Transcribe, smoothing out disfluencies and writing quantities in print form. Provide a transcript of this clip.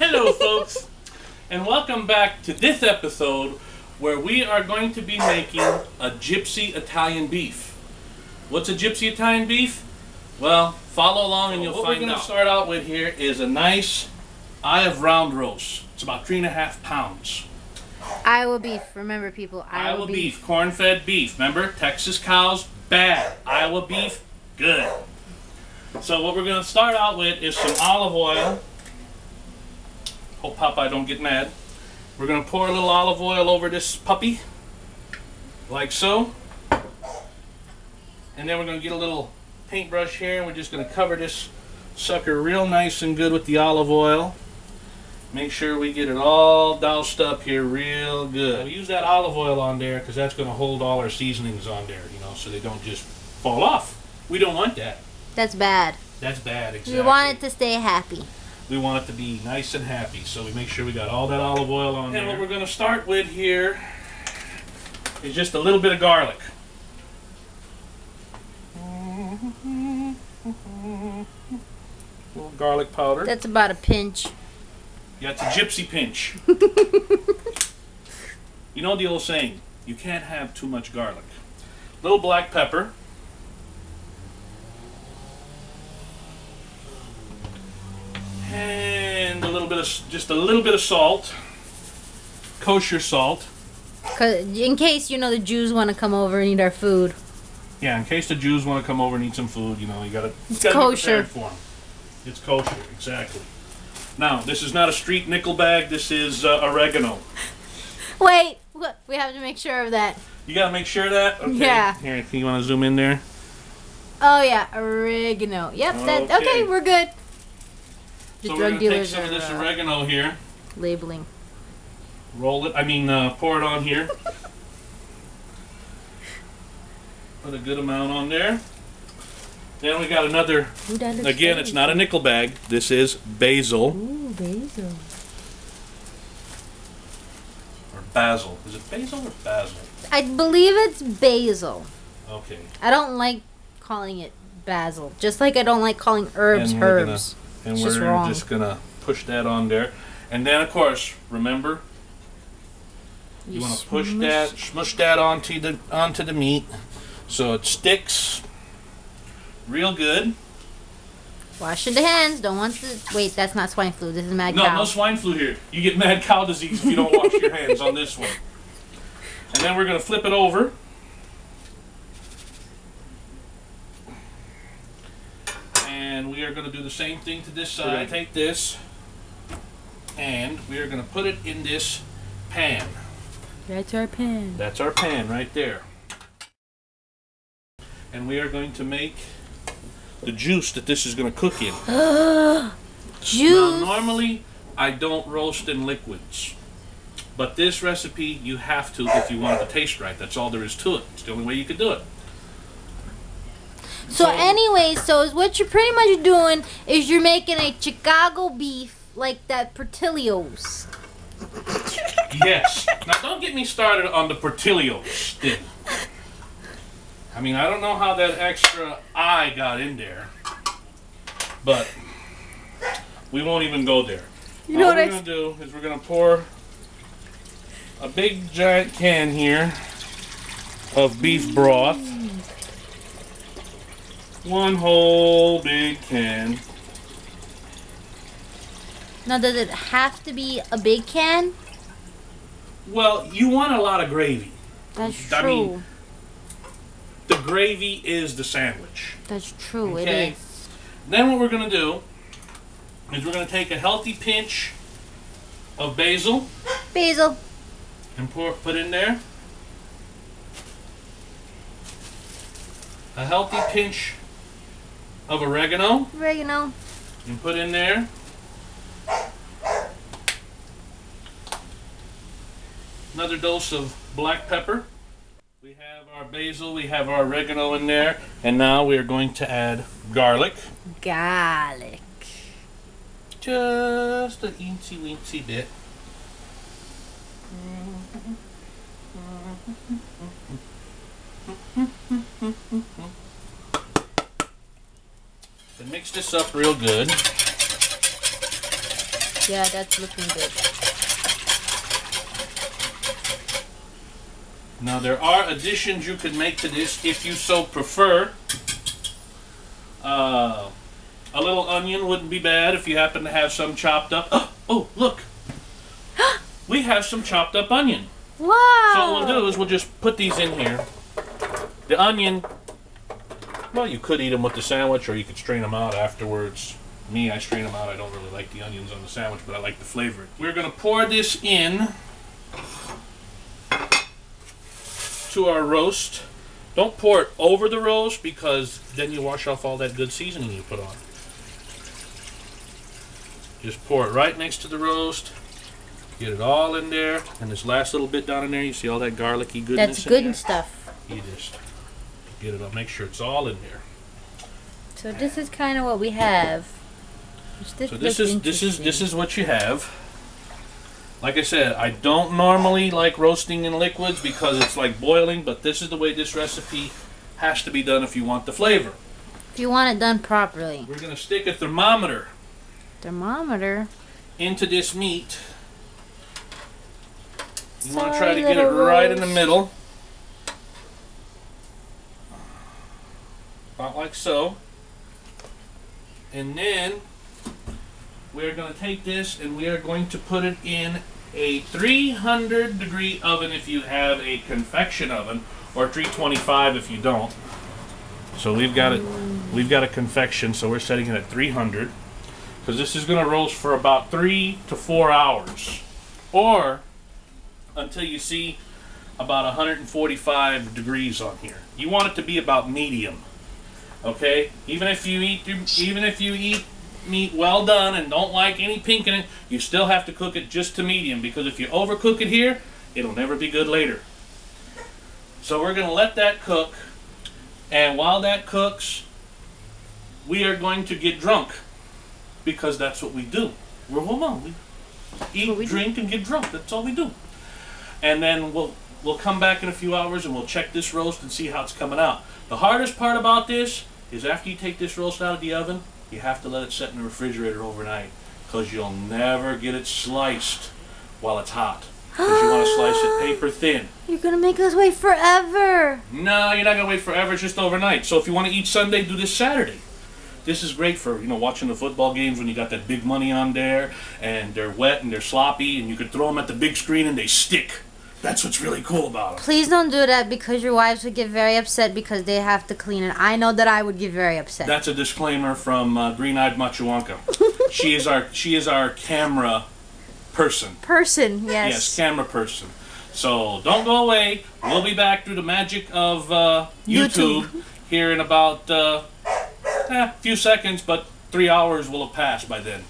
Hello folks, and welcome back to this episode where we are going to be making a Gypsy Italian beef. What's a Gypsy Italian beef? Well, follow along and you'll find out. What we're going to start out with here is a nice eye of round roast. It's about 3.5 pounds. Iowa beef, remember people, Iowa beef, corn-fed beef. Remember, Texas cows, bad. Iowa beef, good. So what we're going to start out with is some olive oil. Hope Popeye don't get mad. We're going to pour a little olive oil over this puppy, like so. And then we're going to get a little paintbrush here, and we're just going to cover this sucker real nice and good with the olive oil. Make sure we get it all doused up here real good. We use that olive oil on there because that's going to hold all our seasonings on there, you know, so they don't just fall off. We don't want that. That's bad. That's bad, exactly. We want it to stay happy. We want it to be nice and happy, so we make sure we got all that olive oil on there. And what we're going to start with here is just a little bit of garlic. A little garlic powder. That's about a pinch. Yeah, it's a gypsy pinch. You know the old saying, you can't have too much garlic. A little black pepper. And a little bit of, just a little bit of salt. Kosher salt. In case, you know, the Jews want to come over and eat our food. Yeah, in case the Jews want to come over and eat some food, you know, you gotta be kosher prepared for them. It's kosher, exactly. Now, this is not a street nickel bag. This is oregano. Wait, we have to make sure of that. You gotta make sure of that? Okay. Yeah. Here, you want to zoom in there? Oh yeah, oregano. Yep. Okay. Okay, we're good. The So drug we're gonna take dealers some of this are oregano here. labeling. Roll it. Pour it on here. Put a good amount on there. Then we got another. Ooh, Again, it's not a nickel bag. This is basil. Ooh, basil. Or basil. Is it basil or basil? I believe it's basil. Okay. I don't like calling it basil. Just like I don't like calling herbs And herbs. And It's we're just wrong. just gonna push that on there. And then, of course, remember, you want to push that, smush that onto the meat, so it sticks real good. Washing the hands. Don't want to. Wait, that's not swine flu. This is mad cow. No swine flu here. You get mad cow disease if you don't wash your hands on this one. And then we're gonna flip it over. And we are going to do the same thing to this side. We're going to take this and we are going to put it in this pan. That's our pan. That's our pan right there. And we are going to make the juice that this is going to cook in. Juice! Now, normally I don't roast in liquids. But this recipe you have to if you want it to taste right. That's all there is to it. It's the only way you could do it. So anyway, so what you're pretty much doing is you're making a Chicago beef like that Portillo's. Yes. Now don't get me started on the Portillo's thing. I mean, I don't know how that extra I got in there, but we won't even go there. You know what what we're going to do is we're going to pour a big giant can here of beef broth. One whole big can. Now, does it have to be a big can? Well, you want a lot of gravy. That's true. I mean, the gravy is the sandwich. That's true, Okay. it is. Then what we're going to do is we're going to take a healthy pinch of basil. Basil. And put in there. A healthy pinch of oregano. Oregano. And put in there. Another dose of black pepper. We have our basil, we have our oregano in there, and now we are going to add garlic. Garlic. Just an eensy weensy bit. Then mix this up real good. Yeah, that's looking good. Now there are additions you could make to this if you so prefer. A little onion wouldn't be bad if you happen to have some chopped up. Oh, look! We have some chopped up onion. Wow! So what we'll do is we'll just put these in here. The onion, well, you could eat them with the sandwich or you could strain them out afterwards. Me, I strain them out. I don't really like the onions on the sandwich, but I like the flavor. We're going to pour this in to our roast. Don't pour it over the roast because then you wash off all that good seasoning you put on. Just pour it right next to the roast. Get it all in there. And this last little bit down in there, you see all that garlicky goodness? That's good and stuff. You just get it up. Make sure it's all in there. So this is kind of what we have. So this is what you have. Like I said, I don't normally like roasting in liquids because it's like boiling, but this is the way this recipe has to be done if you want the flavor. If you want it done properly. We're going to stick a thermometer into this meat. You want to try to get it right in the middle. About like so. And then we're going to take this and we are going to put it in a 300-degree oven if you have a convection oven, or 325 if you don't. So we've got a convection, so we're setting it at 300 because this is going to roast for about 3 to 4 hours, or until you see about 145 degrees on here. You want it to be about medium. Okay? Even if you eat meat well done and don't like any pink in it, you still have to cook it just to medium, because if you overcook it here, it'll never be good later. So we're going to let that cook, and while that cooks, we are going to get drunk, because that's what we do. We're home. We eat, drink, and get drunk. That's all we do. And then we'll come back in a few hours and we'll check this roast and see how it's coming out. The hardest part about this is after you take this roast out of the oven, you have to let it set in the refrigerator overnight, because you'll never get it sliced while it's hot. Because you want to slice it paper thin. You're going to make us wait forever. No, you're not going to wait forever. It's just overnight. So if you want to eat Sunday, do this Saturday. This is great for, watching the football games when you got that big money on there, and they're wet and they're sloppy, and you could throw them at the big screen and they stick. That's what's really cool about them. Please don't do that, because your wives would get very upset because they have to clean it. I know that I would get very upset. That's a disclaimer from Green-Eyed Machuanka. She is our camera person. Yes. Yes, camera person. So don't go away. We'll be back through the magic of YouTube here in about a few seconds, but 3 hours will have passed by then.